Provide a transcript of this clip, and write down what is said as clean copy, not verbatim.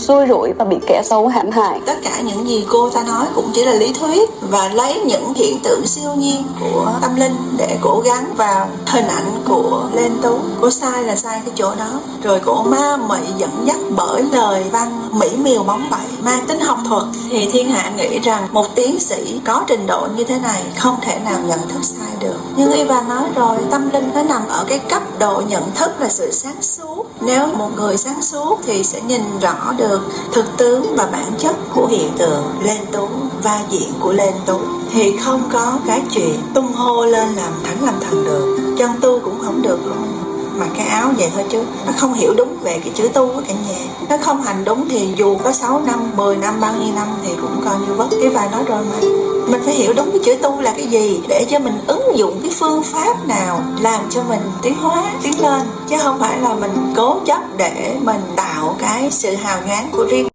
xui rủi và bị kẻ xấu hãm hại. Tất cả những gì cô ta nói cũng chỉ là lý thuyết và lấy những hiện tượng siêu nhiên của tâm linh để cổ gắn vào hình ảnh của Lê Anh Tú. Cô sai là sai cái chỗ đó. Rồi cổ ma mị dẫn dắt bởi lời văn mỹ miều bóng bẩy mang tính học thuật, thì thiên hạ nghĩ rằng một tiến sĩ có trình độ như thế này không thể nào nhận thức sai được. Nhưng Ivan nói rồi, tâm linh nó nằm ở cái cấp độ nhận thức là sự sáng suốt. Nếu một người sáng suốt thì sẽ nhìn rõ được thực tướng và bản chất của hiện tượng Lê Anh Tú, va diễn của Lê Anh Tú, thì không có cái chuyện tung hô lên làm thánh làm thần được. Chân tu cũng không được luôn, mặc cái áo vậy thôi chứ nó không hiểu đúng về cái chữ tu của cả nhà. Nó không hành đúng thì dù có 6 năm, 10 năm, bao nhiêu năm thì cũng coi như vất. Cái bài nói rồi mà, mình phải hiểu đúng cái chữ tu là cái gì để cho mình ứng dụng cái phương pháp nào làm cho mình tiến hóa, tiến lên, chứ không phải là mình cố chấp để mình tạo cái sự hào nhoáng của riêng